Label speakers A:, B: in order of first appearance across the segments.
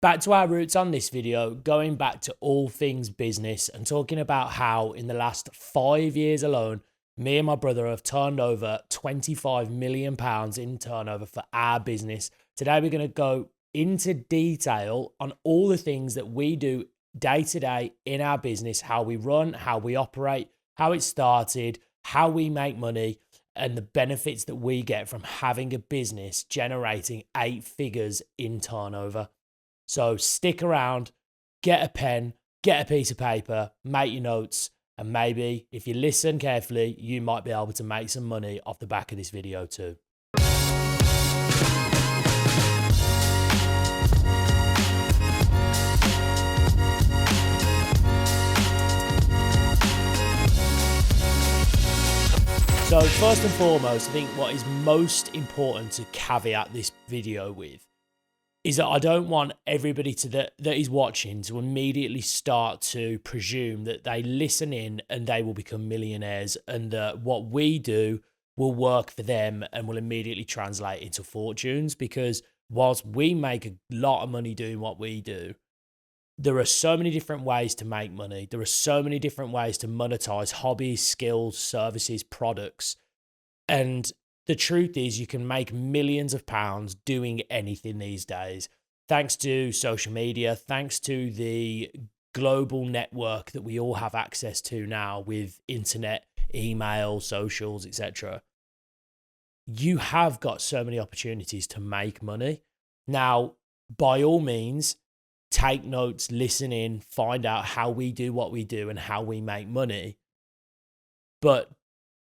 A: Back to our roots on this video, going back to all things business and talking about how in the last 5 years alone, me and my brother have turned over £25 million in turnover for our business. Today, we're going to go into detail on all the things that we do day to day in our business, how we run, how we operate, how it started, how we make money, and the benefits that we get from having a business generating 8 figures in turnover. So stick around, get a pen, get a piece of paper, make your notes, and maybe if you listen carefully, you might be able to make some money off the back of this video too. So first and foremost, I think what is most important to caveat this video with is that I don't want everybody that is watching to immediately start to presume that they listen in and they will become millionaires and that what we do will work for them and will immediately translate into fortunes. Because whilst we make a lot of money doing what we do, there are so many different ways to make money. There are so many different ways to monetize hobbies, skills, services, products. And the truth is you can make millions of pounds doing anything these days, thanks to social media, thanks to the global network that we all have access to now with internet, email, socials, etc. You have got so many opportunities to make money. Now, by all means, take notes, listen in, find out how we do what we do and how we make money. But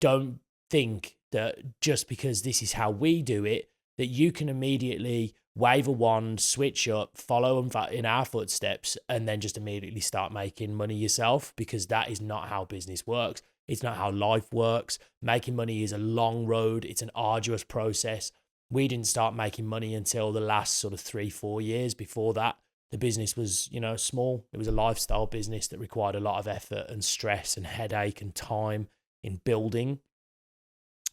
A: don't think that just because this is how we do it, that you can immediately wave a wand, switch up, follow in our footsteps, and then just immediately start making money yourself, because that is not how business works. It's not how life works. Making money is a long road. It's an arduous process. We didn't start making money until the last sort of 3-4 years. Before that, the business was, small. It was a lifestyle business that required a lot of effort and stress and headache and time in building.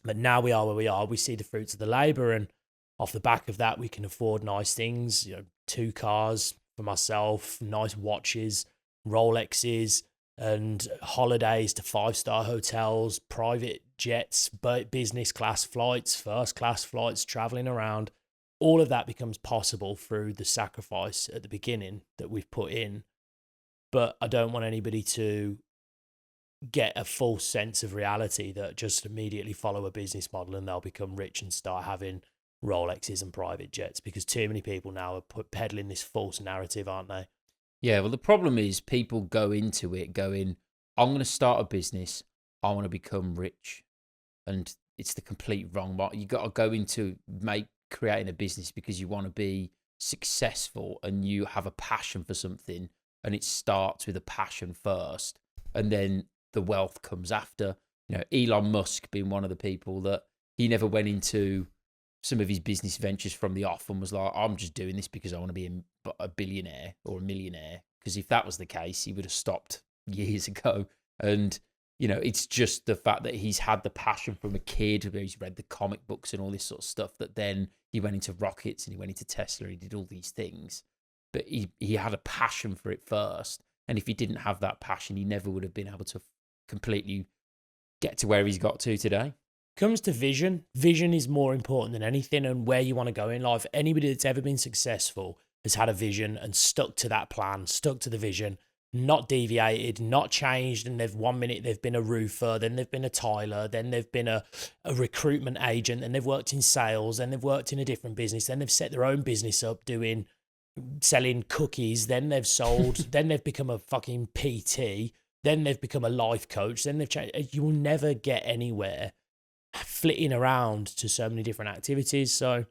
A: But now we are where we are. We see the fruits of the labor, and off the back of that, we can afford nice things. 2 cars for myself, nice watches, Rolexes, and holidays to 5-star hotels, private jets, business class flights, first class flights, traveling around. All of that becomes possible through the sacrifice at the beginning that we've put in. But I don't want anybody to get a false sense of reality that just immediately follow a business model and they'll become rich and start having Rolexes and private jets, because too many people now are peddling this false narrative, aren't they?
B: Yeah, well, the problem is people go into it going, I'm going to start a business. I want to become rich. And it's the complete wrong mark. You got to go into creating a business because you want to be successful and you have a passion for something, and it starts with a passion first and then the wealth comes after. Elon Musk being one of the people that he never went into some of his business ventures from the off and was like, I'm just doing this because I want to be a billionaire or a millionaire. Because if that was the case, he would have stopped years ago. And it's just the fact that he's had the passion from a kid, where he's read the comic books and all this sort of stuff, that then he went into rockets and he went into Tesla, he did all these things. But he had a passion for it first. And if he didn't have that passion, he never would have been able to completely get to where he's got to today.
A: Comes to vision is more important than anything, and where you want to go in life. Anybody that's ever been successful has had a vision and stuck to that plan, stuck to the vision, not deviated, not changed. And 1 minute they've been a roofer, then they've been a tiler, then they've been a recruitment agent, and they've worked in sales, then they've worked in a different business, then they've set their own business up selling cookies, then they've sold, then they've become a fucking PT, then they've become a life coach, then they've changed. You will never get anywhere flitting around to so many different activities. So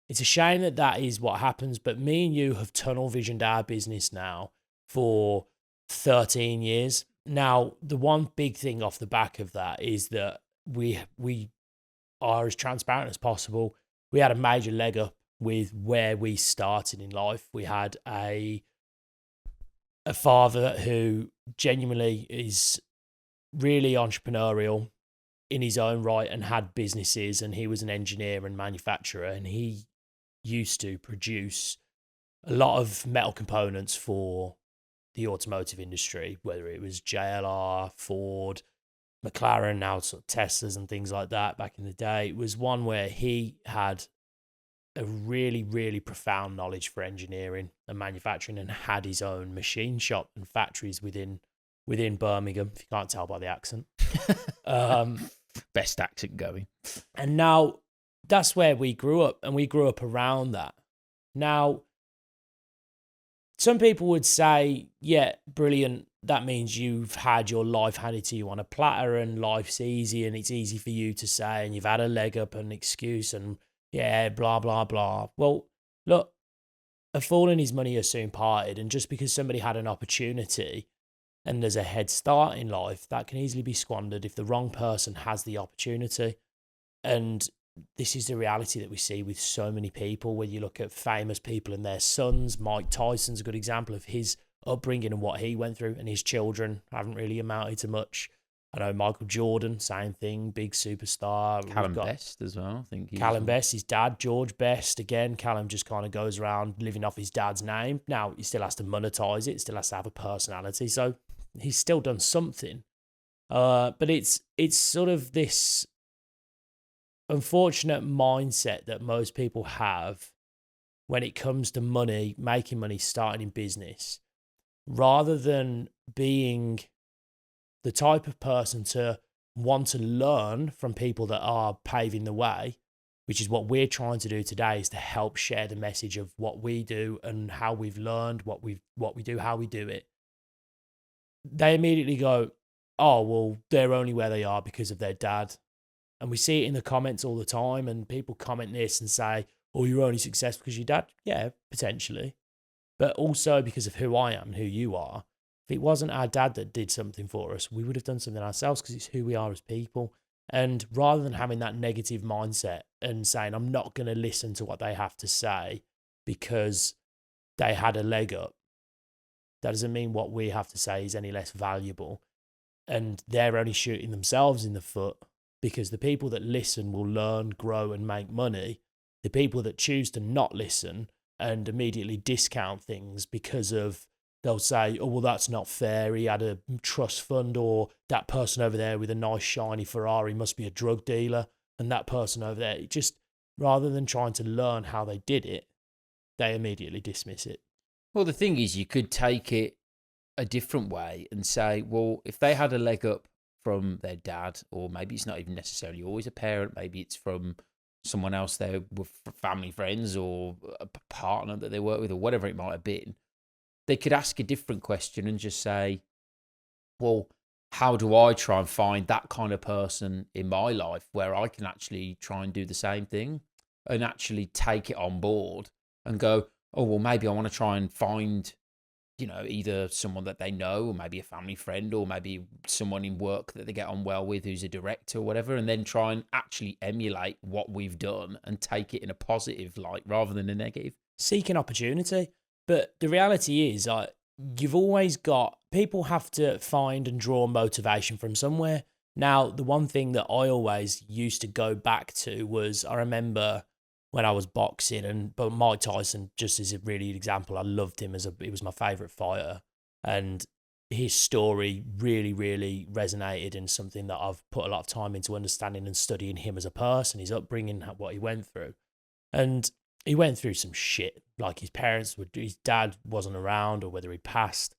A: it's a shame that is what happens. But me and you have tunnel visioned our business now for 13 years. Now, the one big thing off the back of that is that we are as transparent as possible. We had a major leg up with where we started in life. We had a father who genuinely is really entrepreneurial in his own right and had businesses, and he was an engineer and manufacturer, and he used to produce a lot of metal components for the automotive industry, whether it was JLR, Ford, McLaren, now sort of Teslas and things like that back in the day. It was one where he had a really, really profound knowledge for engineering and manufacturing, and had his own machine shop and factories within Birmingham, if you can't tell by the accent.
B: Best accent going.
A: And now that's where we grew up, and we grew up around that. Now, some people would say, yeah, brilliant. That means you've had your life handed to you on a platter and life's easy and it's easy for you to say, and you've had a leg up, an excuse, and yeah, blah, blah, blah. Well, look, a fool and his money are soon parted. And just because somebody had an opportunity and there's a head start in life, that can easily be squandered if the wrong person has the opportunity. And this is the reality that we see with so many people. When you look at famous people and their sons, Mike Tyson's a good example of his upbringing and what he went through, and his children haven't really amounted to much. I know Michael Jordan, same thing, big superstar.
B: Callum Best as well, I think.
A: Callum Best, his dad, George Best. Again, Callum just kind of goes around living off his dad's name. Now, he still has to monetize it, still has to have a personality. So he's still done something. But it's sort of this unfortunate mindset that most people have when it comes to money, making money, starting in business, rather than being the type of person to want to learn from people that are paving the way, which is what we're trying to do today, is to help share the message of what we do and how we've learned, what we do, how we do it. They immediately go, oh, well, they're only where they are because of their dad. And we see it in the comments all the time, and people comment this and say, oh, you're only successful because of your dad. Yeah, potentially. But also because of who I am and who you are. If it wasn't our dad that did something for us, we would have done something ourselves, because it's who we are as people. And rather than having that negative mindset and saying, I'm not going to listen to what they have to say because they had a leg up, that doesn't mean what we have to say is any less valuable. And they're only shooting themselves in the foot, because the people that listen will learn, grow, and make money. The people that choose to not listen and immediately discount things because of, they'll say, oh, well, that's not fair. He had a trust fund, or that person over there with a nice shiny Ferrari must be a drug dealer. And that person over there, just rather than trying to learn how they did it, they immediately dismiss it.
B: Well, the thing is, you could take it a different way and say, well, if they had a leg up from their dad, or maybe it's not even necessarily always a parent, maybe it's from someone else there with family friends or a partner that they work with, or whatever it might have been, they could ask a different question and just say, well, how do I try and find that kind of person in my life where I can actually try and do the same thing and actually take it on board and go, oh, well, maybe I want to try and find, either someone that they know, or maybe a family friend, or maybe someone in work that they get on well with who's a director or whatever, and then try and actually emulate what we've done and take it in a positive light rather than a negative.
A: Seek an opportunity. But the reality is, you've always got, people have to find and draw motivation from somewhere. Now, the one thing that I always used to go back to was, I remember when I was boxing, but Mike Tyson, just as a really example, I loved him he was my favorite fighter, and his story really, really resonated, in something that I've put a lot of time into understanding and studying him as a person, his upbringing, what he went through. And he went through some shit, like his dad wasn't around, or whether he passed.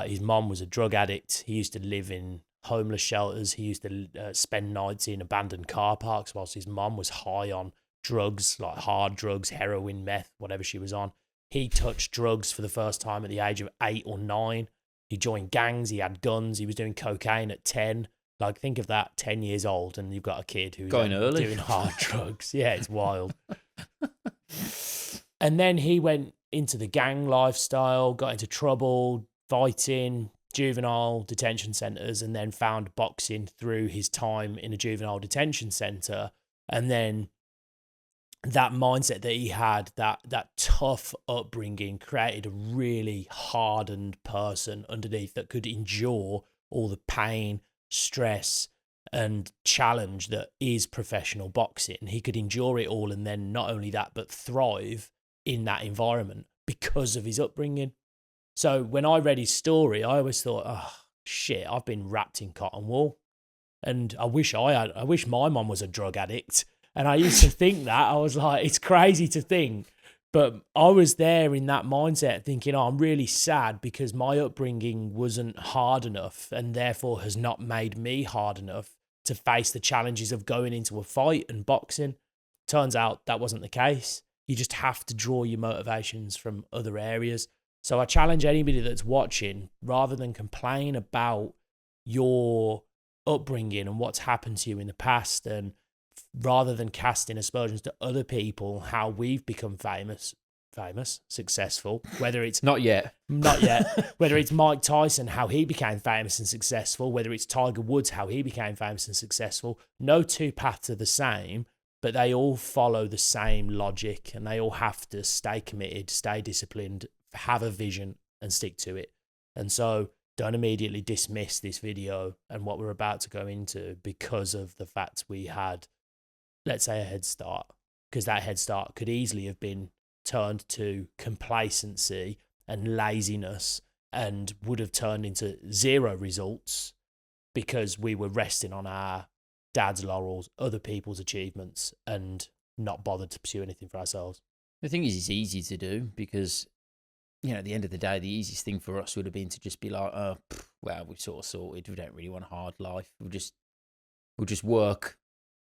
A: His mom was a drug addict. He used to live in homeless shelters. He used to spend nights in abandoned car parks whilst his mom was high on drugs, like hard drugs, heroin, meth, whatever she was on. He touched drugs for the first time at the age of 8 or 9. He joined gangs. He had guns. He was doing cocaine at 10. Like, think of that, 10 years old, and you've got a kid who's
B: going early,
A: doing hard drugs. Yeah, it's wild. And then he went into the gang lifestyle, got into trouble, fighting, juvenile detention centres, and then found boxing through his time in a juvenile detention centre. And then that mindset that he had, that tough upbringing, created a really hardened person underneath that could endure all the pain, stress, and challenge that is professional boxing. He could endure it all, and then not only that, but thrive in that environment. because of his upbringing. So when I read his story, I always thought, oh, shit, I've been wrapped in cotton wool. And I wish my mum was a drug addict. And I used to think that. I was like, it's crazy to think. But I was there in that mindset thinking, oh, I'm really sad because my upbringing wasn't hard enough and therefore has not made me hard enough to face the challenges of going into a fight and boxing. Turns out that wasn't the case. You just have to draw your motivations from other areas. So I challenge anybody that's watching, rather than complain about your upbringing and what's happened to you in the past, and rather than casting aspersions to other people, how we've become famous, successful, whether it's
B: not yet,
A: whether it's Mike Tyson, how he became famous and successful, whether it's Tiger Woods, how he became famous and successful. No two paths are the same, but they all follow the same logic, and they all have to stay committed, stay disciplined, have a vision and stick to it. And so don't immediately dismiss this video and what we're about to go into because of the fact we had, let's say, a head start, because that head start could easily have been turned to complacency and laziness and would have turned into zero results because we were resting on our dad's laurels, other people's achievements, and not bothered to pursue anything for ourselves.
B: The thing is, it's easy to do because, at the end of the day, the easiest thing for us would have been to just be like, oh, well, we've sort of sorted. We don't really want a hard life. We'll just work,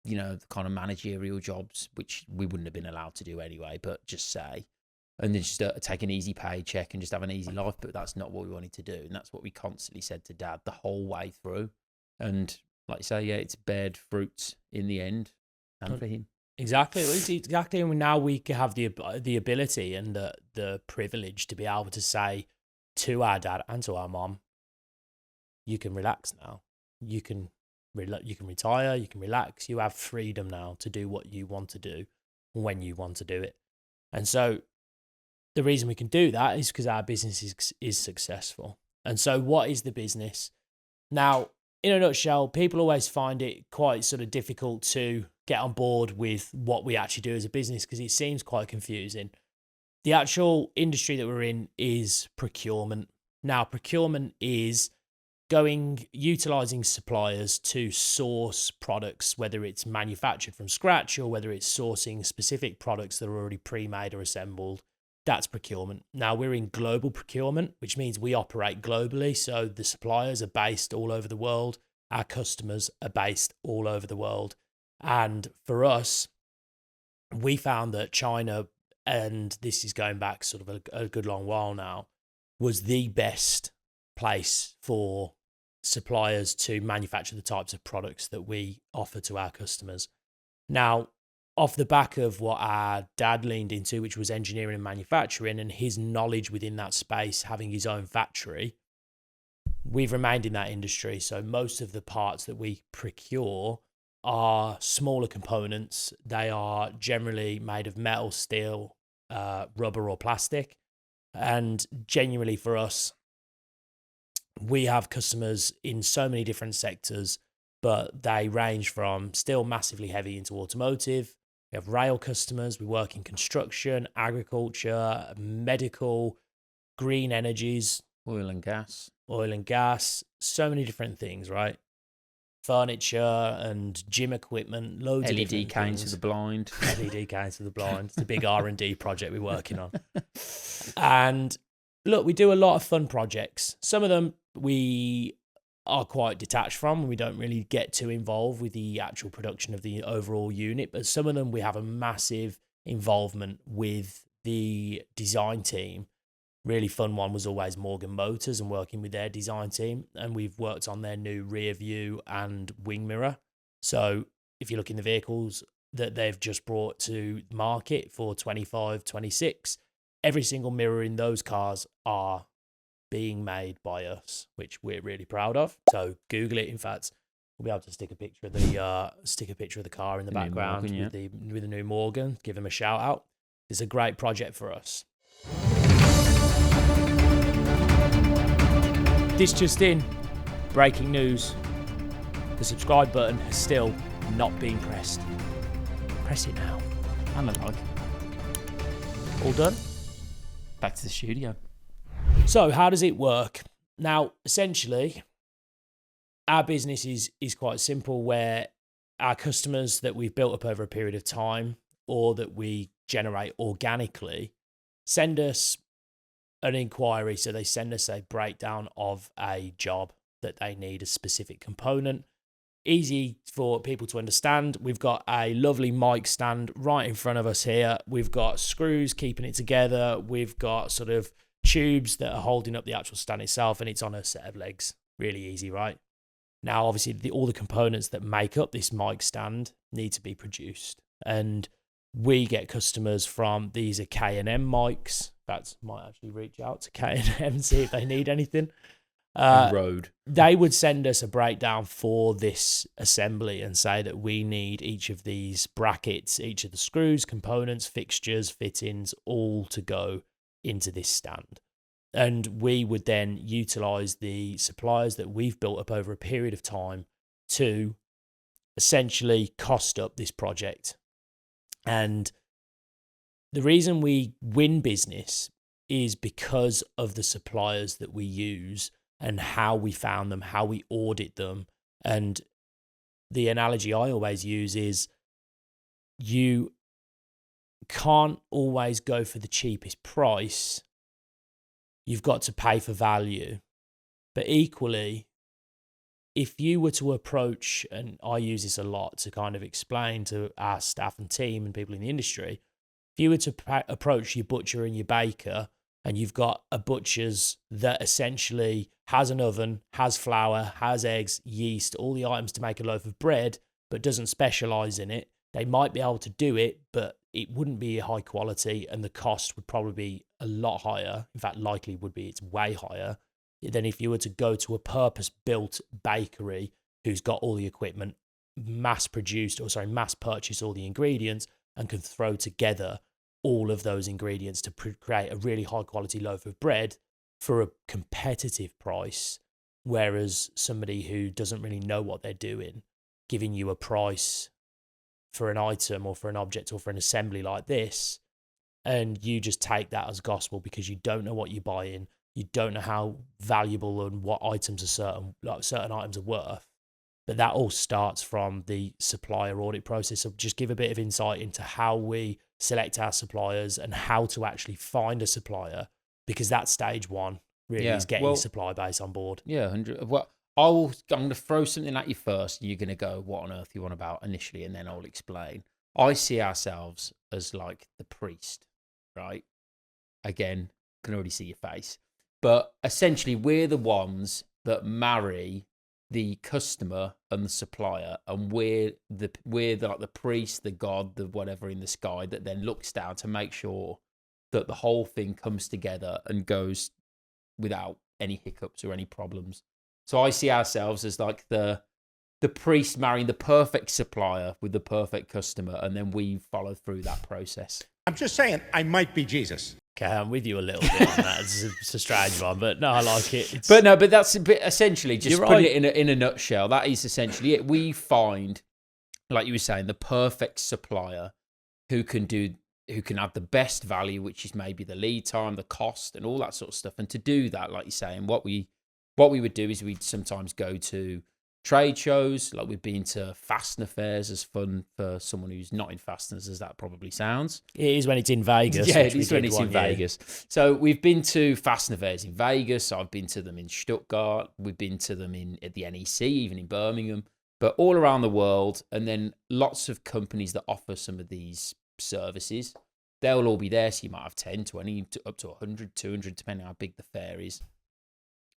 B: the kind of managerial jobs, which we wouldn't have been allowed to do anyway, but just say, and then just take an easy paycheck and just have an easy life. But that's not what we wanted to do. And that's what we constantly said to Dad the whole way through. And like you say, yeah, it's bared fruits in the end and for him.
A: Exactly. Exactly. And now we have the ability and the privilege to be able to say to our dad and to our mom, you can relax now. You can retire. You can relax. You have freedom now to do what you want to do when you want to do it. And so the reason we can do that is because our business is successful. And so what is the business? Now, in a nutshell, people always find it quite sort of difficult to get on board with what we actually do as a business because it seems quite confusing. The actual industry that we're in is procurement. Now, procurement is utilizing suppliers to source products, whether it's manufactured from scratch or whether it's sourcing specific products that are already pre-made or assembled. That's procurement. Now, we're in global procurement, which means we operate globally. So the suppliers are based all over the world. Our customers are based all over the world. And for us, we found that China, and this is going back sort of a good long while now, was the best place for suppliers to manufacture the types of products that we offer to our customers. Now, off the back of what our dad leaned into, which was engineering and manufacturing, and his knowledge within that space, having his own factory, we've remained in that industry. So most of the parts that we procure are smaller components. They are generally made of metal, steel, rubber or plastic. And genuinely for us, we have customers in so many different sectors, but they range from still massively heavy into automotive. We have rail customers. We work in construction, agriculture, medical, green energies.
B: Oil and gas.
A: So many different things, right? Furniture and gym equipment, loads of different
B: LED cones for the blind.
A: LED cones for the blind. It's a big R&D project we're working on. And look, we do a lot of fun projects. Some of them we are quite detached from, and we don't really get too involved with the actual production of the overall unit. But some of them we have a massive involvement with the design team. Really fun one was always Morgan Motors and working with their design team. And we've worked on their new rear view and wing mirror. So if you look in the vehicles that they've just brought to market for 25, 26, every single mirror in those cars are being made by us, which we're really proud of. So Google it. In fact, we'll be able to stick a picture of the car in the background Morgan, with the new Morgan. Give them a shout out. It's a great project for us. This just in, breaking news. The subscribe button has still not been pressed. Press it now.
B: And a like.
A: All done?
B: back to the studio.
A: So how does it work? Now, essentially, our business is quite simple, where our customers that we've built up over a period of time or that we generate organically send us an inquiry. So they send us a breakdown of a job that they need, a specific component. Easy for people to understand. We've got a lovely mic stand right in front of us here. We've got screws keeping it together. We've got sort of tubes that are holding up the actual stand itself, and it's on a set of legs. Really easy, right? Now, obviously, all the components that make up this mic stand need to be produced. And we get customers from, these are K&M mics. That might actually reach out to K&M and see if they need anything.
B: Road.
A: They would send us a breakdown for this assembly and say that we need each of these brackets, each of the screws, components, fixtures, fittings, all to go into this stand. And we would then utilize the suppliers that we've built up over a period of time to essentially cost up this project. And the reason we win business is because of the suppliers that we use and how we found them, how we audit them. And the analogy I always use is, you can't always go for the cheapest price. You've got to pay for value. But equally, if you were to approach, and I use this a lot to kind of explain to our staff and team and people in the industry, if you were to approach your butcher and your baker, and you've got a butcher's that essentially has an oven, has flour, has eggs, yeast, all the items to make a loaf of bread, but doesn't specialize in it, they might be able to do it, but it wouldn't be high quality, and the cost would probably be a lot higher. In fact, likely would be it's way higher than if you were to go to a purpose-built bakery who's got all the equipment, mass purchase all the ingredients, and can throw together all of those ingredients to create a really high quality loaf of bread for a competitive price. Whereas somebody who doesn't really know what they're doing, giving you a price for an item or for an object or for an assembly like this, and you just take that as gospel because you don't know what you're buying, you don't know how valuable and what items are certain items are worth. But that all starts from the supplier audit process. So just give a bit of insight into how we select our suppliers and how to actually find a supplier, because that's stage one, really, is getting your supply base on board.
B: Yeah, 100. Well, I'm going to throw something at you first, and you're going to go, what on earth you want about initially, and then I'll explain. I see ourselves as like the priest, right? Again, can already see your face. But essentially, we're the ones that marry the customer and the supplier, and we're like the priest, the god, the whatever in the sky that then looks down to make sure that the whole thing comes together and goes without any hiccups or any problems. So I see ourselves as like the priest marrying the perfect supplier with the perfect customer, and then we follow through that process.
C: I'm just saying, I might be Jesus.
A: Okay, I'm with you a little bit on that. It's a strange one, but no, I like it.
B: But that's essentially just put it in a nutshell. That is essentially it. We find, like you were saying, the perfect supplier who can add the best value, which is maybe the lead time, the cost, and all that sort of stuff. And to do that, like you're saying, what we would do is we'd sometimes go to trade shows, like we've been to fastener fairs, as fun for someone who's not in fasteners as that probably sounds.
A: It is when it's in Vegas.
B: Yeah, it is when it's in Vegas. So we've been to fastener fairs in Vegas. I've been to them in Stuttgart. We've been to them at the NEC, even in Birmingham, but all around the world. And then lots of companies that offer some of these services, they'll all be there. So you might have 10, 20, up to 100, 200, depending on how big the fair is.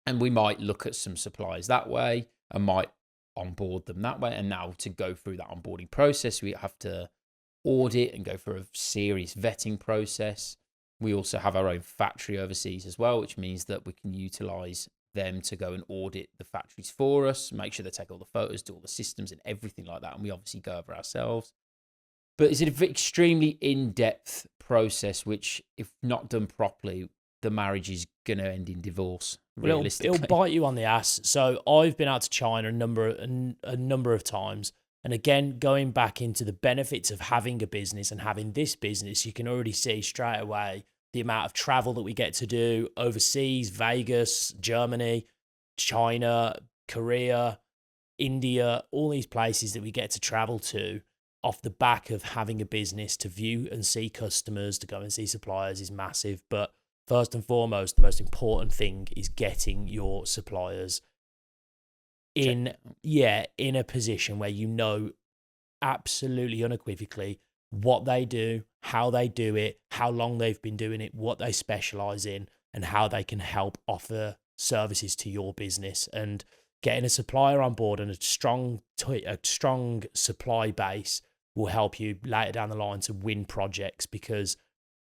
B: And we might look at some suppliers that way and might onboard them that way. And now to go through that onboarding process, we have to audit and go through a serious vetting process. We also have our own factory overseas as well, which means that we can utilize them to go and audit the factories for us, make sure they take all the photos, do all the systems and everything like that. And we obviously go over ourselves. But it's an extremely in-depth process, which if not done properly, the marriage is going to end in divorce. Realistically,
A: it'll bite you on the ass. So I've been out to China a number of times, and again, going back into the benefits of having a business and having this business, you can already see straight away the amount of travel that we get to do overseas, Vegas, Germany, China, Korea, India, all these places that we get to travel to off the back of having a business to view and see customers, to go and see suppliers is massive. But first and foremost, the most important thing is getting your suppliers in a position where you know absolutely unequivocally what they do, how they do it, how long they've been doing it, what they specialize in, and how they can help offer services to your business. And getting a supplier on board and a strong supply base will help you later down the line to win projects, because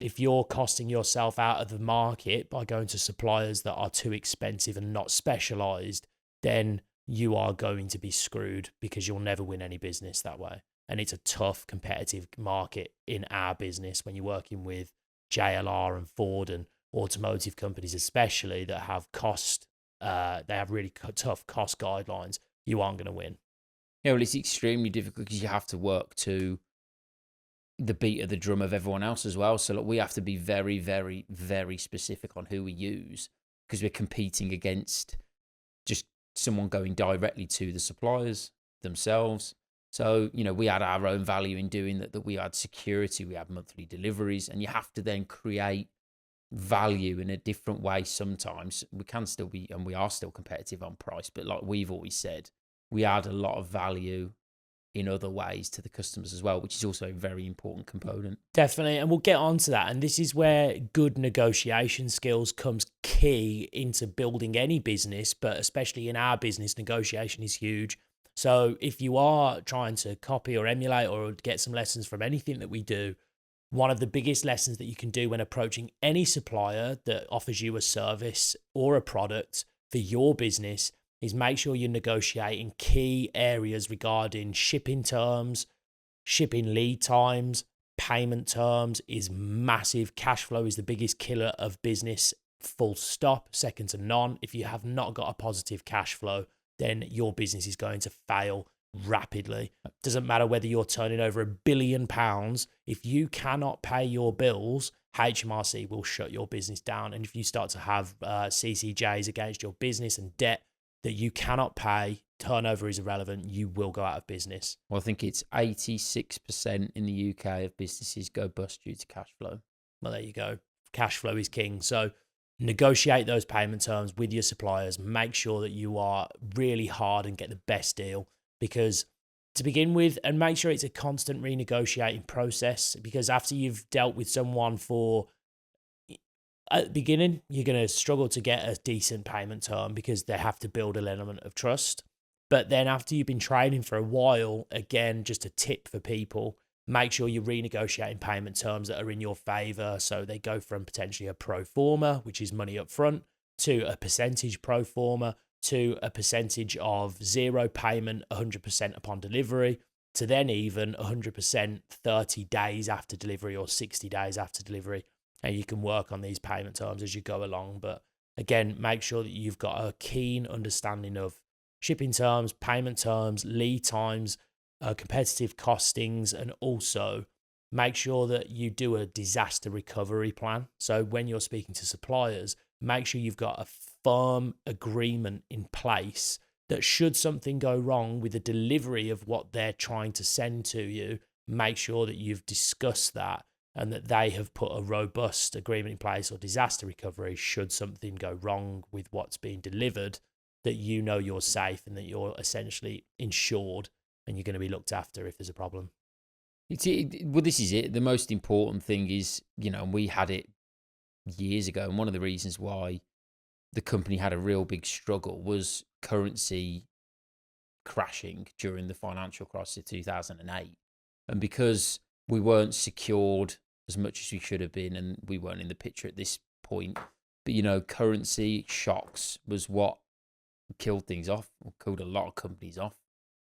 A: if you're costing yourself out of the market by going to suppliers that are too expensive and not specialized, then you are going to be screwed, because you'll never win any business that way. And it's a tough competitive market in our business when you're working with JLR and Ford and automotive companies, especially, that have cost, they have really tough cost guidelines. You aren't going to win.
B: Yeah, well, it's extremely difficult because you have to work to the beat of the drum of everyone else as well. So look, we have to be very, very, very specific on who we use, because we're competing against just someone going directly to the suppliers themselves. So, we had our own value in doing that we had security, we had monthly deliveries, and you have to then create value in a different way. Sometimes we can still be, and we are still competitive on price, but like we've always said, we add a lot of value in other ways to the customers as well, which is also a very important component.
A: Definitely. And we'll get on to that. And this is where good negotiation skills comes key into building any business, but especially in our business, negotiation is huge. So if you are trying to copy or emulate or get some lessons from anything that we do, one of the biggest lessons that you can do when approaching any supplier that offers you a service or a product for your business is make sure you're negotiating key areas regarding shipping terms, shipping lead times, payment terms is massive. Cash flow is the biggest killer of business, full stop, second to none. If you have not got a positive cash flow, then your business is going to fail rapidly. Doesn't matter whether you're turning over £1 billion. If you cannot pay your bills, HMRC will shut your business down. And if you start to have CCJs against your business and debt that you cannot pay, turnover is irrelevant, you will go out of business.
B: Well, I think it's 86% in the UK of businesses go bust due to cash flow.
A: Well, there you go. Cash flow is king. So negotiate those payment terms with your suppliers. Make sure that you are really hard and get the best deal, because to begin with, and make sure it's a constant renegotiating process, because after you've dealt with someone at the beginning, you're going to struggle to get a decent payment term because they have to build an element of trust. But then after you've been trading for a while, again, just a tip for people, make sure you're renegotiating payment terms that are in your favor. So they go from potentially a pro forma, which is money up front, to a percentage pro forma, to a percentage of zero payment, 100% upon delivery, to then even 100% 30 days after delivery or 60 days after delivery. And you can work on these payment terms as you go along. But again, make sure that you've got a keen understanding of shipping terms, payment terms, lead times, competitive costings, and also make sure that you do a disaster recovery plan. So when you're speaking to suppliers, make sure you've got a firm agreement in place that should something go wrong with the delivery of what they're trying to send to you, make sure that you've discussed that and that they have put a robust agreement in place or disaster recovery should something go wrong with what's being delivered, that you know you're safe and that you're essentially insured and you're going to be looked after if there's a problem.
B: Well, this is it. The most important thing is, we had it years ago, and one of the reasons why the company had a real big struggle was currency crashing during the financial crisis of 2008. And because we weren't secured as much as we should have been, and we weren't in the picture at this point, but currency shocks was what killed things off, or killed a lot of companies off,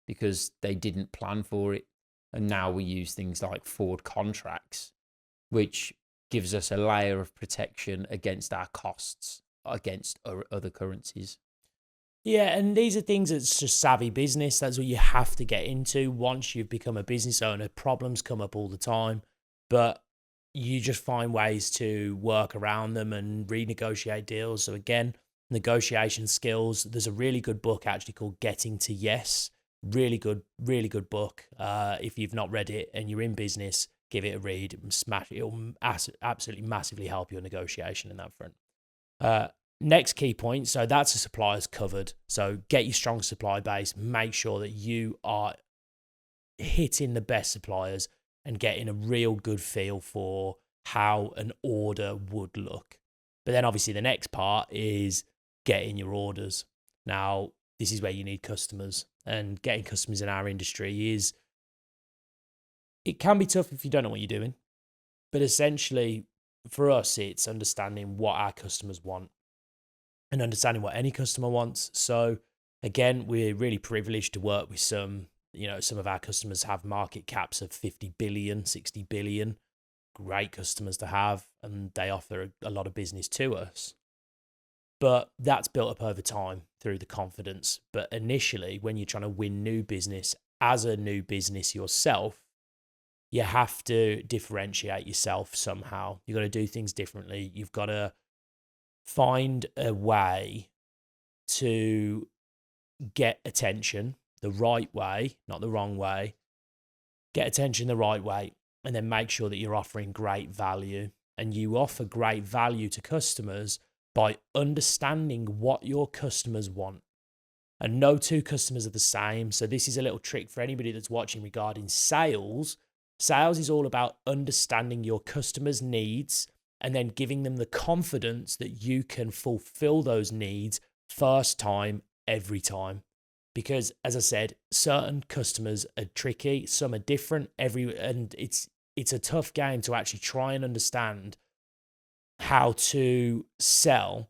B: because they didn't plan for it. And now we use things like forward contracts, which gives us a layer of protection against our costs, against other currencies.
A: Yeah, and these are things that's just savvy business. That's what you have to get into once you've become a business owner. Problems come up all the time. But you just find ways to work around them and renegotiate deals. So again, negotiation skills. There's a really good book actually called Getting to Yes. Really good book. If you've not read it and you're in business, give it a read. It'll absolutely massively help your negotiation in that front. Next key point. So that's the suppliers covered. So get your strong supply base. Make sure that you are hitting the best suppliers and getting a real good feel for how an order would look. But then obviously the next part is getting your orders. Now, this is where you need customers, and getting customers in our industry it can be tough if you don't know what you're doing. But essentially for us, it's understanding what our customers want and understanding what any customer wants. So again, we're really privileged to work with some of our customers have market caps of 50 billion, 60 billion, great customers to have, and they offer a lot of business to us. But that's built up over time through the confidence. But initially, when you're trying to win new business as a new business yourself, you have to differentiate yourself somehow. You've got to do things differently. You've got to find a way to get attention the right way, not the wrong way. Get attention the right way, and then make sure that you're offering great value. And you offer great value to customers by understanding what your customers want. And no two customers are the same. So this is a little trick for anybody that's watching regarding sales. Sales is all about understanding your customers' needs and then giving them the confidence that you can fulfill those needs first time, every time. Because as I said, certain customers are tricky, some are different, and it's a tough game to actually try and understand how to sell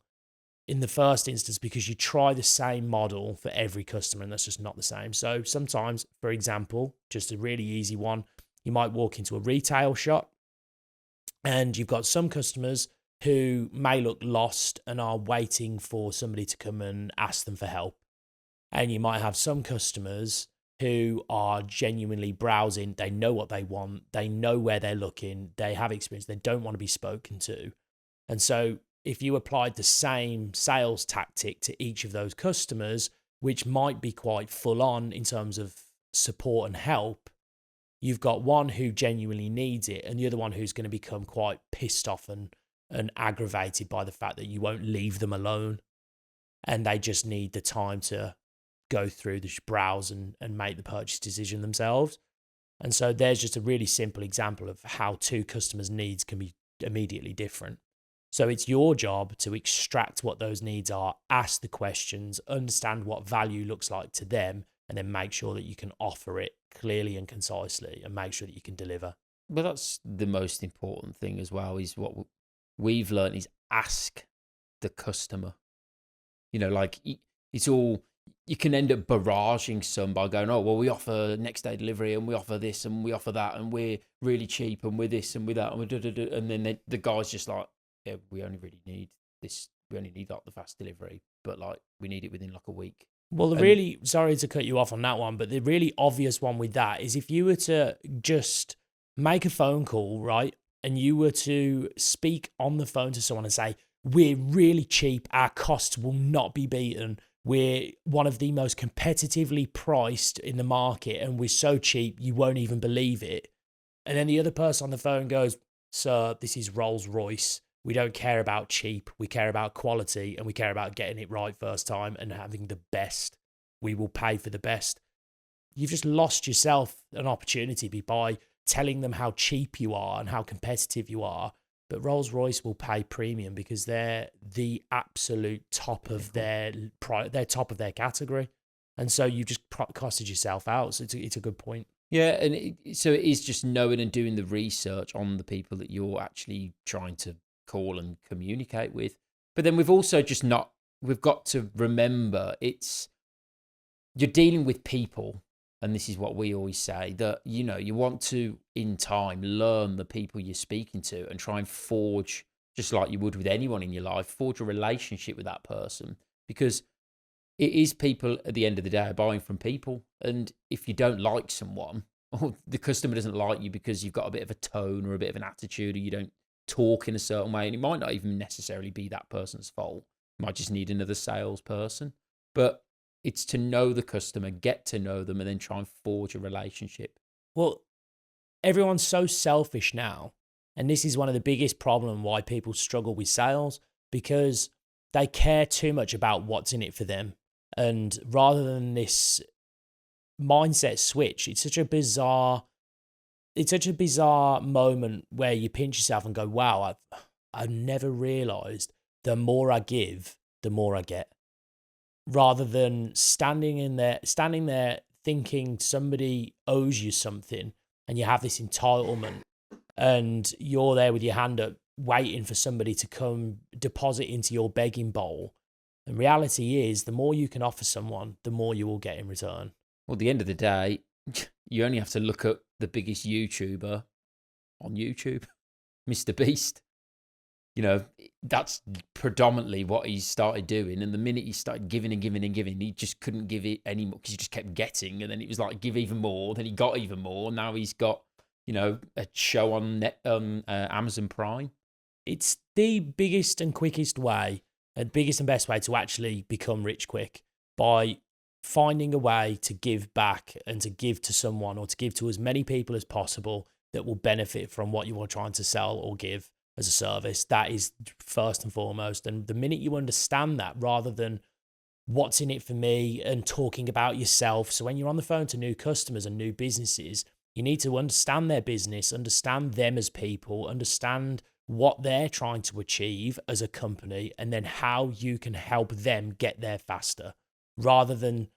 A: in the first instance, because you try the same model for every customer and that's just not the same. So sometimes, for example, just a really easy one, you might walk into a retail shop and you've got some customers who may look lost and are waiting for somebody to come and ask them for help. And you might have some customers who are genuinely browsing. They know what they want. They know where they're looking. They have experience. They don't want to be spoken to. And so if you applied the same sales tactic to each of those customers, which might be quite full on in terms of support and help, you've got one who genuinely needs it and the other one who's going to become quite pissed off and aggravated by the fact that you won't leave them alone. And they just need the time to go through the browse and make the purchase decision themselves. And so there's just a really simple example of how two customers' needs can be immediately different. So it's your job to extract what those needs are, ask the questions, understand what value looks like to them, and then make sure that you can offer it clearly and concisely and make sure that you can deliver.
B: But that's the most important thing as well, is what we've learned is ask the customer. Like it's all, you can end up barraging some by going, oh, well, we offer next day delivery and we offer this and we offer that and we're really cheap and we're this and we're that and we're and then the guy's just like, yeah, we only really need this. We only need like the fast delivery, but like we need it within like a week.
A: Well, sorry to cut you off on that one, but the really obvious one with that is if you were to just make a phone call, right? And you were to speak on the phone to someone and say, we're really cheap. Our costs will not be beaten. We're one of the most competitively priced in the market and we're so cheap, you won't even believe it. And then the other person on the phone goes, sir, this is Rolls-Royce. We don't care about cheap. We care about quality and we care about getting it right first time and having the best. We will pay for the best. You've just lost yourself an opportunity by telling them how cheap you are and how competitive you are. But Rolls-Royce will pay premium because they're the absolute top of their top of their category. And so you just costed yourself out. So it's a good point.
B: Yeah, and so it is just knowing and doing the research on the people that you're actually trying to call and communicate with. But then we've also we've got to remember you're dealing with people. And this is what we always say, that, you want to, in time, learn the people you're speaking to and try and forge, just like you would with anyone in your life, forge a relationship with that person. Because it is people, at the end of the day, are buying from people. And if you don't like someone, or the customer doesn't like you because you've got a bit of a tone or a bit of an attitude, or you don't talk in a certain way. And it might not even necessarily be that person's fault. You might just need another salesperson. But it's to know the customer, get to know them, and then try and forge a relationship.
A: Well, everyone's so selfish now. And this is one of the biggest problems why people struggle with sales, because they care too much about what's in it for them. And rather than this mindset switch, it's such a bizarre moment where you pinch yourself and go, wow, I've never realized the more I give, the more I get. Rather than standing there thinking somebody owes you something and you have this entitlement and you're there with your hand up waiting for somebody to come deposit into your begging bowl. And reality is, the more you can offer someone, the more you will get in return.
B: Well, at the end of the day, you only have to look at the biggest YouTuber on YouTube, MrBeast. You know, that's predominantly what he started doing. And the minute he started giving and giving and giving, he just couldn't give it anymore because he just kept getting. And then it was like, give even more. Then he got even more. Now he's got, you know, a show on Amazon Prime.
A: It's the biggest and quickest way, and biggest and best way to actually become rich quick, by finding a way to give back and to give to someone, or to give to as many people as possible that will benefit from what you are trying to sell or give as a service. That is first and foremost. And the minute you understand that, rather than what's in it for me and talking about yourself. So when you're on the phone to new customers and new businesses, you need to understand their business, understand them as people, understand what they're trying to achieve as a company, and then how you can help them get there faster, rather than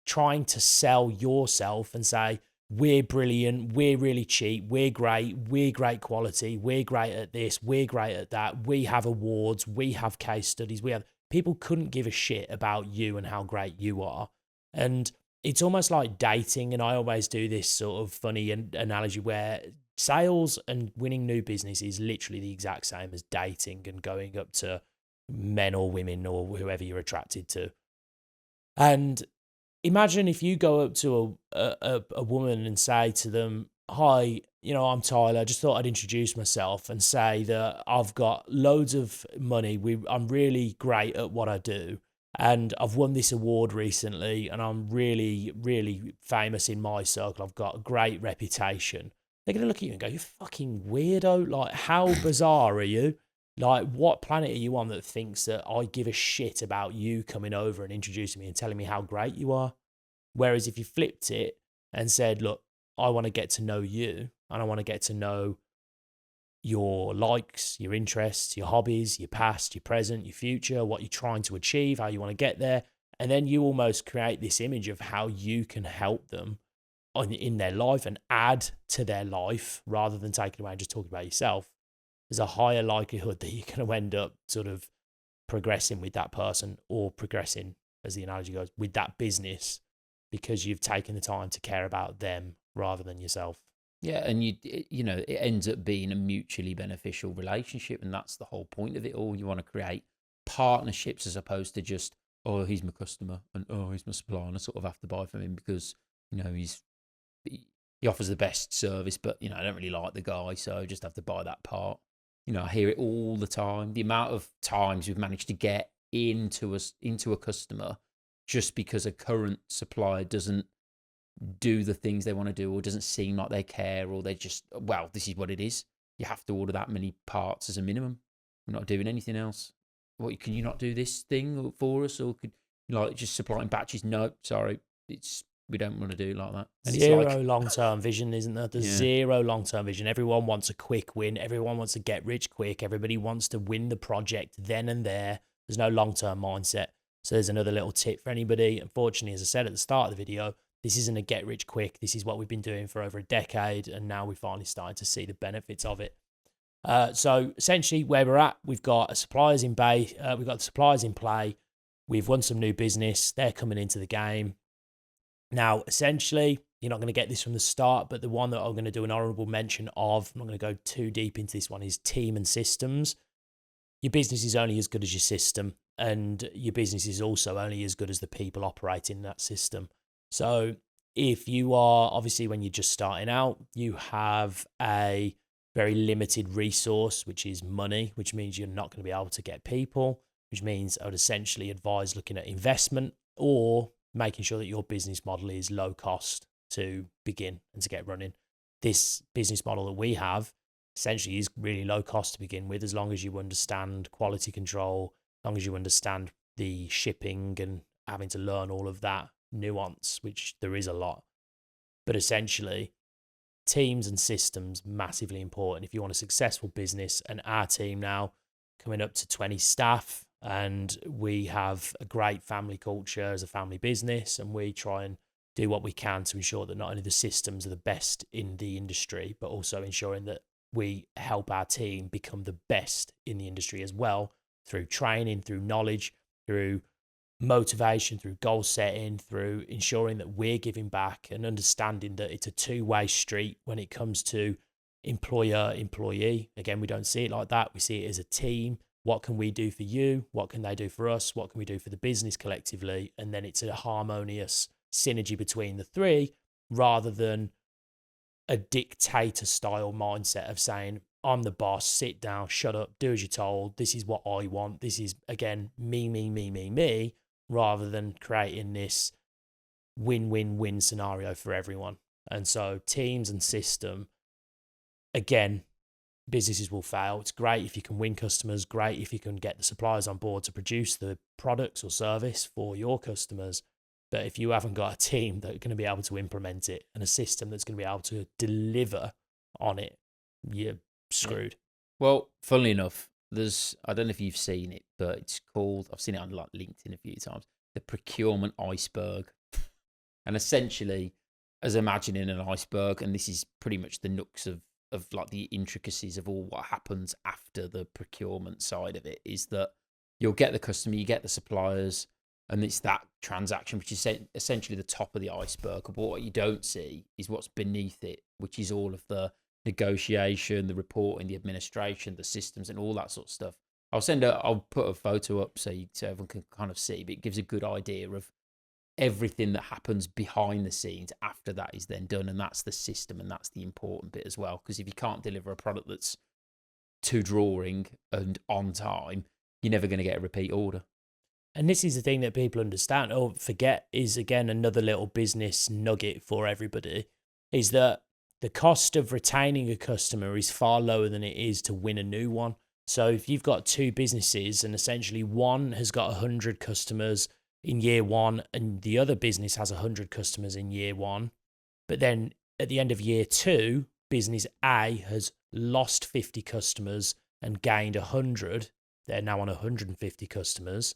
A: trying to sell yourself and say, we're brilliant, we're really cheap, we're great quality, we're great at this, we're great at that, we have awards, we have case studies, we have... People couldn't give a shit about you and how great you are. And it's almost like dating, and I always do this sort of funny analogy where sales and winning new business is literally the exact same as dating and going up to men or women or whoever you're attracted to. And imagine if you go up to a woman and say to them, hi, I'm Tyler. I just thought I'd introduce myself and say that I've got loads of money. I'm really great at what I do. And I've won this award recently, and I'm really, really famous in my circle. I've got a great reputation. They're going to look at you and go, you fucking weirdo. Like, how bizarre are you? Like, what planet are you on that thinks that I give a shit about you coming over and introducing me and telling me how great you are? Whereas if you flipped it and said, look, I want to get to know you, and I want to get to know your likes, your interests, your hobbies, your past, your present, your future, what you're trying to achieve, how you want to get there. And then you almost create this image of how you can help them in their life and add to their life, rather than taking away and just talking about yourself. There's a higher likelihood that you're going to end up sort of progressing with that person, or progressing, as the analogy goes, with that business, because you've taken the time to care about them rather than yourself.
B: Yeah, and it ends up being a mutually beneficial relationship, and that's the whole point of it all. You want to create partnerships as opposed to just, oh, he's my customer, and oh, he's my supplier, and I sort of have to buy from him because he offers the best service, but I don't really like the guy, so I just have to buy that part. I hear it all the time. The amount of times we've managed to get into a customer just because a current supplier doesn't do the things they want to do, or doesn't seem like they care, or they just, well, this is what it is. You have to order that many parts as a minimum. We're not doing anything else. What, can you not do this thing for us, or could just supplying batches? No, sorry, we don't want to do it like that. And
A: zero long-term vision, isn't there? There's zero long-term vision. Everyone wants a quick win. Everyone wants to get rich quick. Everybody wants to win the project then and there. There's no long-term mindset. So there's another little tip for anybody. Unfortunately, as I said at the start of the video, this isn't a get rich quick. This is what we've been doing for over a decade, and now we're finally starting to see the benefits of it. So essentially, where we're at, we've got the suppliers in play. We've won some new business. They're coming into the game. Now, essentially, you're not going to get this from the start, but the one that I'm going to do an honorable mention of, I'm not going to go too deep into this one, is team and systems. Your business is only as good as your system, and your business is also only as good as the people operating that system. So if you are, obviously, when you're just starting out, you have a very limited resource, which is money, which means you're not going to be able to get people, which means I would essentially advise looking at investment or making sure that your business model is low cost to begin and to get running. This business model that we have essentially is really low cost to begin with, as long as you understand quality control, as long as you understand the shipping and having to learn all of that nuance, which there is a lot. But essentially, teams and systems massively important if you want a successful business. And our team now coming up to 20 staff, and we have a great family culture as a family business, and we try and do what we can to ensure that not only the systems are the best in the industry, but also ensuring that we help our team become the best in the industry as well, through training, through knowledge, through motivation, through goal setting, through ensuring that we're giving back and understanding that it's a two-way street when it comes to employer-employee. Again, we don't see it like that. We see it as a team. What can we do for you? What can they do for us? What can we do for the business collectively? And then it's a harmonious synergy between the three, rather than a dictator style mindset of saying, I'm the boss, sit down, shut up, do as you're told. This is what I want. This is, again, me, rather than creating this win-win-win scenario for everyone. And so teams and system, again, businesses will fail. It's great if you can win customers, great if you can get the suppliers on board to produce the products or service for your customers. But if you haven't got a team that are going to be able to implement it and a system that's going to be able to deliver on it, you're screwed.
B: Well, funnily enough, I don't know if you've seen it, but it's called, I've seen it on like LinkedIn a few times, the procurement iceberg. And essentially, as imagining an iceberg, and this is pretty much the nooks of like the intricacies of all what happens after the procurement side of it, is that you'll get the customer, you get the suppliers, and it's that transaction, which is essentially the top of the iceberg. But what you don't see is what's beneath it, which is all of the negotiation, the reporting, the administration, the systems, and all that sort of stuff. I'll put a photo up so everyone can kind of see, but it gives a good idea of everything that happens behind the scenes after that is then done. And that's the system, and that's the important bit as well. Because if you can't deliver a product that's to drawing and on time, you're never going to get a repeat order.
A: And this is the thing that people understand or forget, is, again, another little business nugget for everybody, is that the cost of retaining a customer is far lower than it is to win a new one. So if you've got two businesses and essentially one has got 100 customers in year one and the other business has 100 customers in year one, but then at the end of year two, business A has lost 50 customers and gained 100, they're now on 150 customers,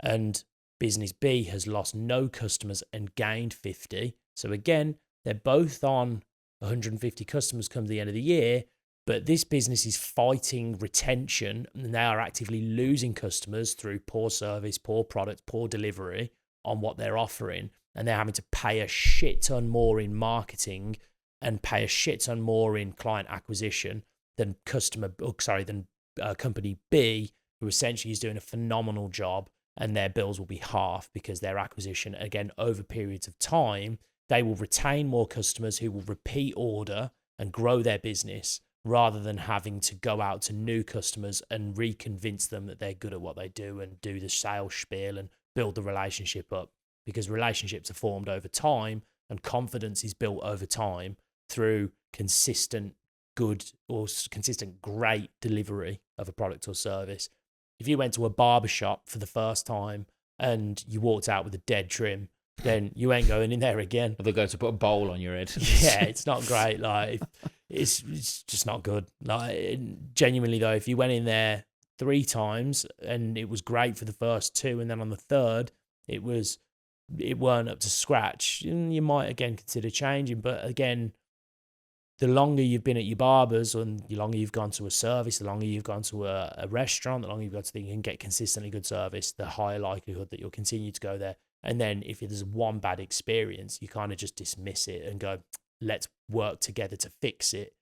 A: and business B has lost no customers and gained 50. So again, they're both on 150 customers come the end of the year, but this business is fighting retention and they are actively losing customers through poor service, poor product, poor delivery on what they're offering. And they're having to pay a shit ton more in marketing and pay a shit ton more in client acquisition than company B, who essentially is doing a phenomenal job, and their bills will be half because their acquisition, again, over periods of time, they will retain more customers who will repeat order and grow their business, rather than having to go out to new customers and reconvince them that they're good at what they do and do the sales spiel and build the relationship up. Because relationships are formed over time and confidence is built over time through consistent good or consistent great delivery of a product or service. If you went to a barbershop for the first time and you walked out with a dead trim, then you ain't going in there again.
B: Or they're going to put a bowl on your head.
A: Yeah, it's not great. Like, it's just not good. Like, genuinely though, if you went in there 3 times and it was great for the first 2, and then on the third it weren't up to scratch, you might again consider changing. But again, the longer you've been at your barbers, and the longer you've gone to a service, the longer you've gone to a restaurant, the longer you've got to think you can get consistently good service, the higher likelihood that you'll continue to go there. And then if there's one bad experience, you kind of just dismiss it and go, let's work together to fix it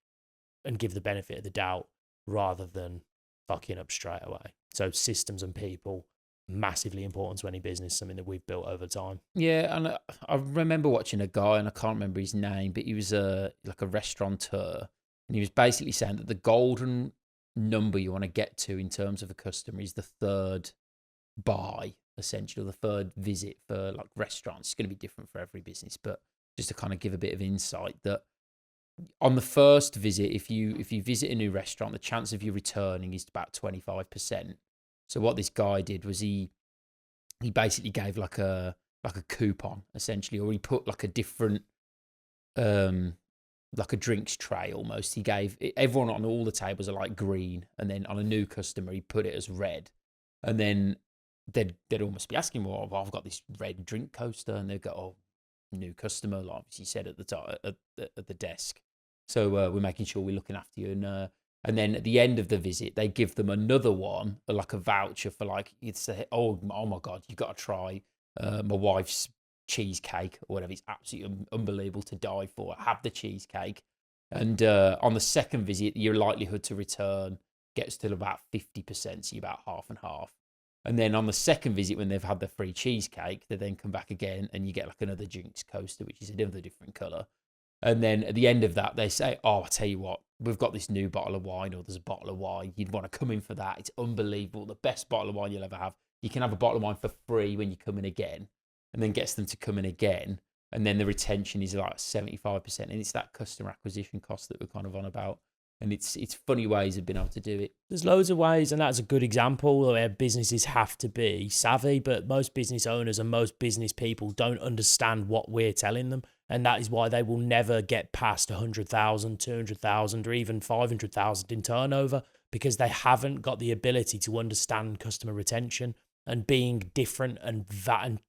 A: and give the benefit of the doubt, rather than fucking up straight away. So systems and people massively important to any business, something that we've built over time.
B: Yeah, and I remember watching a guy, and I can't remember his name, but he was like a restaurateur, and he was basically saying that the golden number you want to get to in terms of a customer is the third buy, essentially, or the third visit for like restaurants. It's going to be different for every business, but just to kind of give a bit of insight that on the first visit, if you visit a new restaurant, the chance of you returning is about 25%. So what this guy did was he basically gave like a coupon essentially, or he put like a different like a drinks tray almost. He gave everyone on all the tables are like green, and then on a new customer he put it as red, and then they'd almost be asking, well, I've got this red drink coaster, and they'd go, oh, new customer, like obviously said at the top at the desk. So we're making sure we're looking after you, and then at the end of the visit, they give them another one, like a voucher for like, you'd say, oh my God, you've got to try my wife's cheesecake or whatever. It's absolutely unbelievable to die for. Have the cheesecake. And on the second visit, your likelihood to return gets to about 50%, so you're about half and half. And then on the second visit, when they've had the free cheesecake, they then come back again and you get like another drinks coaster, which is another different colour. And then at the end of that, they say, oh, I tell you what, we've got this new bottle of wine, or there's a bottle of wine. You'd want to come in for that. It's unbelievable. The best bottle of wine you'll ever have. You can have a bottle of wine for free when you come in again, and then gets them to come in again. And then the retention is like 75%. And it's that customer acquisition cost that we're kind of on about. And it's funny ways of being able to do it.
A: There's loads of ways, and that's a good example where businesses have to be savvy, but most business owners and most business people don't understand what we're telling them. And that is why they will never get past 100,000, 200,000, or even 500,000 in turnover, because they haven't got the ability to understand customer retention and being different and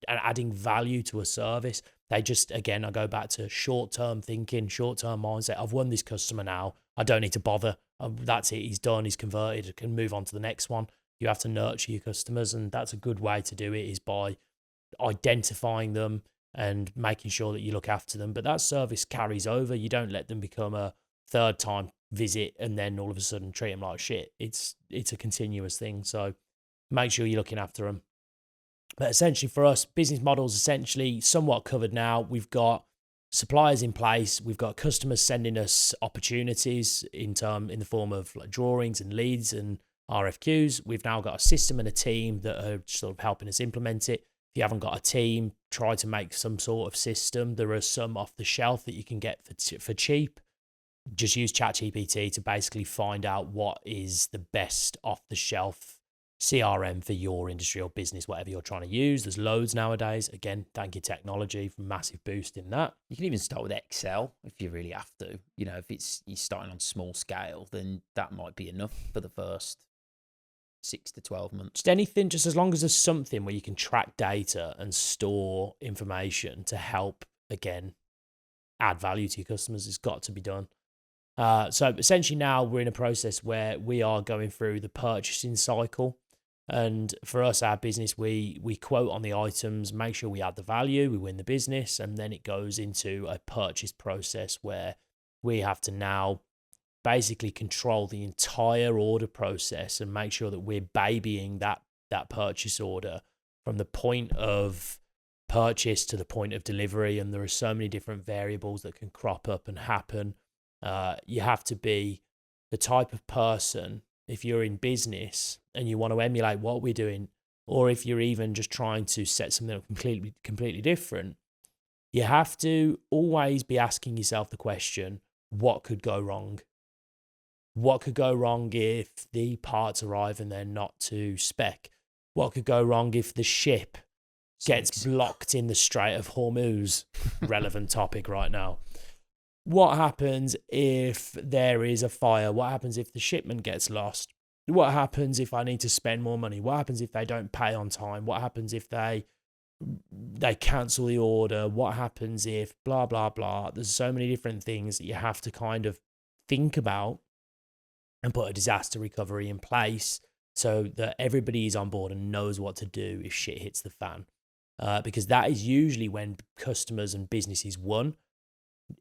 A: adding value to a service. They just, again, I go back to short-term thinking, short-term mindset. I've won this customer now. I don't need to bother. That's it. He's done. He's converted. I can move on to the next one. You have to nurture your customers, and that's a good way to do it, is by identifying them and making sure that you look after them. But that service carries over. You don't let them become a third time visit and then all of a sudden treat them like shit. It's a continuous thing. So make sure you're looking after them. But essentially for us, business models essentially somewhat covered now. We've got suppliers in place. We've got customers sending us opportunities in the form of like drawings and leads and RFQs. We've now got a system and a team that are sort of helping us implement it. If you haven't got a team, try to make some sort of system. There are some off the shelf that you can get for cheap. Just use ChatGPT to basically find out what is the best off the shelf CRM for your industry or business, whatever you're trying to use. There's loads nowadays. Again, thank you technology for massive boost in that.
B: You can even start with Excel if you really have to. You know, if you're starting on small scale, then that might be enough for the first 6 to 12 months.
A: Just anything, just as long as there's something where you can track data and store information to help, again, add value to your customers, it's got to be done. So essentially now we're in a process where we are going through the purchasing cycle. And for us, our business, we quote on the items, make sure we add the value, we win the business, and then it goes into a purchase process where we have to now basically control the entire order process and make sure that we're babying that purchase order from the point of purchase to the point of delivery. And there are so many different variables that can crop up and happen. You have to be the type of person, if you're in business and you want to emulate what we're doing, or if you're even just trying to set something up completely different, you have to always be asking yourself the question, what could go wrong? What could go wrong if the parts arrive and they're not to spec? What could go wrong if the ship gets blocked in the Strait of Hormuz? Relevant topic right now. What happens if there is a fire? What happens if the shipment gets lost? What happens if I need to spend more money? What happens if they don't pay on time? What happens if they cancel the order? What happens if blah, blah, blah? There's so many different things that you have to kind of think about and put a disaster recovery in place so that everybody is on board and knows what to do if shit hits the fan. Because that is usually when customers and businesses won.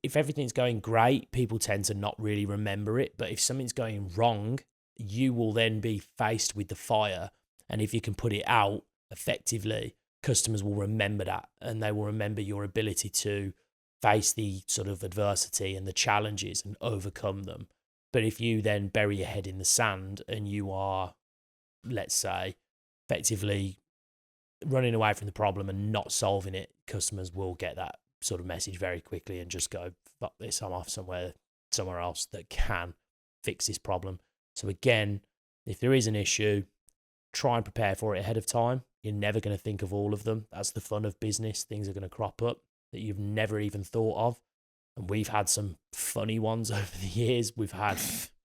A: If everything's going great, people tend to not really remember it. But if something's going wrong, you will then be faced with the fire. And if you can put it out, effectively, customers will remember that, and they will remember your ability to face the sort of adversity and the challenges and overcome them. But if you then bury your head in the sand and you are, let's say, effectively running away from the problem and not solving it, customers will get that sort of message very quickly and just go, fuck this, I'm off somewhere else that can fix this problem. So again, if there is an issue, try and prepare for it ahead of time. You're never going to think of all of them. That's the fun of business. Things are going to crop up that you've never even thought of. And we've had some funny ones over the years. We've had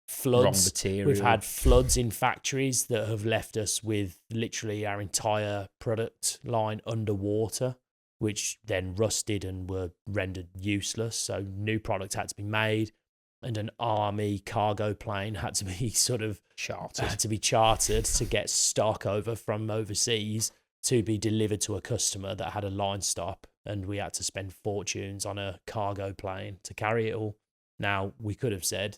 A: floods.
B: Wrong material.
A: We've had floods in factories that have left us with literally our entire product line underwater, which then rusted and were rendered useless. So new product had to be made, and an army cargo plane had to be chartered to get stock over from overseas to be delivered to a customer that had a line stop, and we had to spend fortunes on a cargo plane to carry it all. Now, we could have said,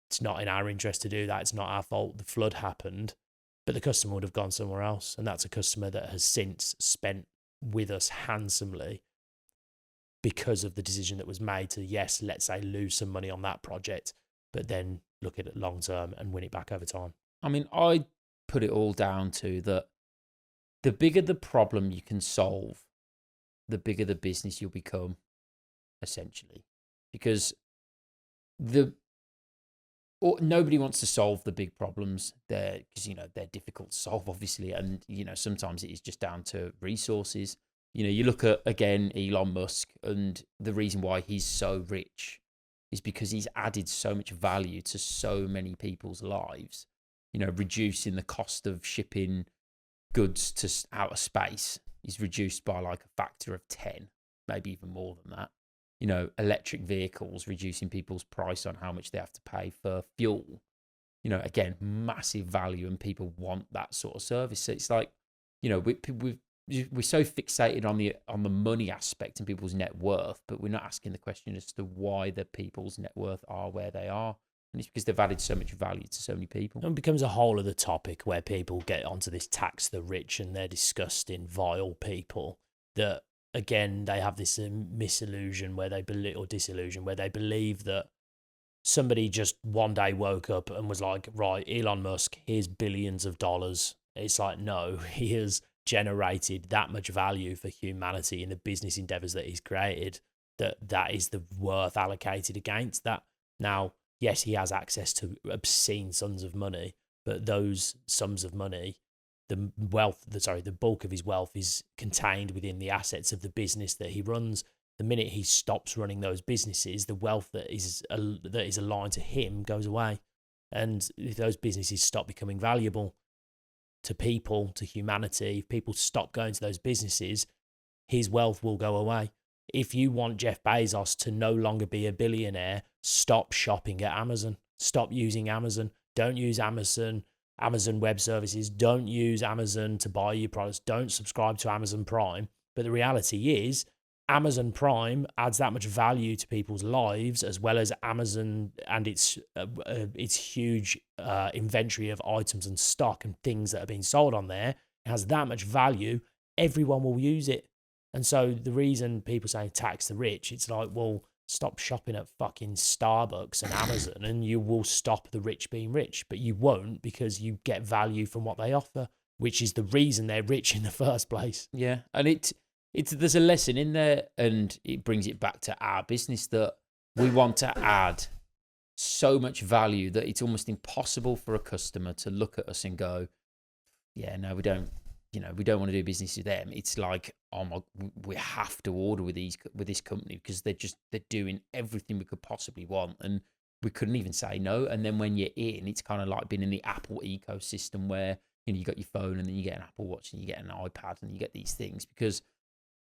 A: it's not in our interest to do that, it's not our fault, the flood happened, but the customer would have gone somewhere else, and that's a customer that has since spent with us handsomely because of the decision that was made to, yes, let's say lose some money on that project, but then look at it long term and win it back over time.
B: I mean, I put it all down to that the bigger the problem you can solve, the bigger the business you'll become, essentially. Because nobody wants to solve the big problems there, because, they're difficult to solve, obviously. And, sometimes it is just down to resources. You look at, again, Elon Musk, and the reason why he's so rich is because he's added so much value to so many people's lives, reducing the cost of shipping goods to outer space is reduced by like a factor of 10, maybe even more than that. Electric vehicles, reducing people's price on how much they have to pay for fuel. Again, massive value, and people want that sort of service. So it's like, we're so fixated on the money aspect and people's net worth, but we're not asking the question as to why the people's net worth are where they are. And it's because they've added so much value to so many people.
A: And it becomes a whole other topic where people get onto this tax the rich, and they're disgusting, vile people that, again, they have this disillusion where they believe that somebody just one day woke up and was like, right, Elon Musk, here's billions of dollars. It's like, no, he has generated that much value for humanity in the business endeavors that he's created, that is the worth allocated against that. Now, yes, he has access to obscene sums of money, but those sums of money, the bulk of his wealth is contained within the assets of the business that he runs. The minute he stops running those businesses, the wealth that is aligned to him goes away. And if those businesses stop becoming valuable to people, to humanity, if people stop going to those businesses, his wealth will go away. If you want Jeff Bezos to no longer be a billionaire, stop shopping at Amazon. Stop using Amazon. Don't use Amazon Web Services. Don't use Amazon to buy your products. Don't subscribe to Amazon Prime. But the reality is, Amazon Prime adds that much value to people's lives, as well as Amazon and its huge inventory of items and stock and things that are being sold on there. It has that much value. Everyone will use it. And so the reason people say tax the rich, it's like, well, stop shopping at fucking Starbucks and Amazon and you will stop the rich being rich. But you won't, because you get value from what they offer, which is the reason they're rich in the first place.
B: Yeah. And there's a lesson in there, and it brings it back to our business that we want to add so much value that it's almost impossible for a customer to look at us and go, yeah, no, we don't want to do business with them. It's like, we have to order with this company because they're doing everything we could possibly want, and we couldn't even say no. And then when you're in, it's kind of like being in the Apple ecosystem where you got your phone, and then you get an Apple Watch, and you get an iPad, and you get these things because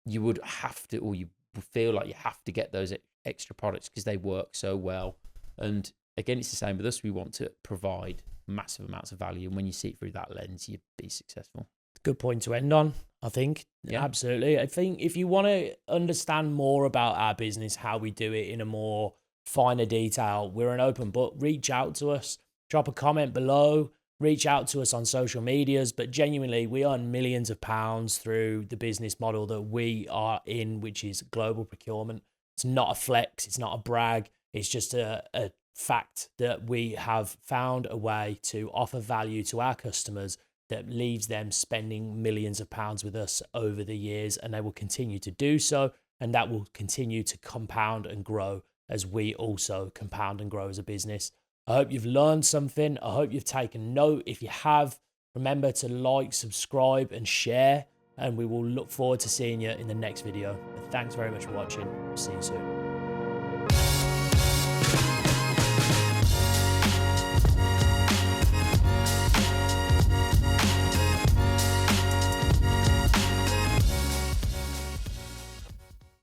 B: you would have to, or you feel like you have to get those extra products because they work so well. And again, it's the same with us. We want to provide massive amounts of value, and when you see it through that lens, you'd be successful.
A: Good point to end on, I think. Yeah. Absolutely. I think if you want to understand more about our business, how we do it in a more finer detail, we're an open book. Reach out to us, drop a comment below. reach out to us on social medias. But genuinely, we earn millions of pounds through the business model that we are in, which is global procurement. It's not a flex. It's not a brag. It's just a fact that we have found a way to offer value to our customers that leaves them spending millions of pounds with us over the years, and they will continue to do so, and that will continue to compound and grow as we also compound and grow as a business. I hope you've learned something. I hope you've taken note. If you have, remember to like, subscribe, and share, and we will look forward to seeing you in the next video. Thanks very much for watching. See you soon.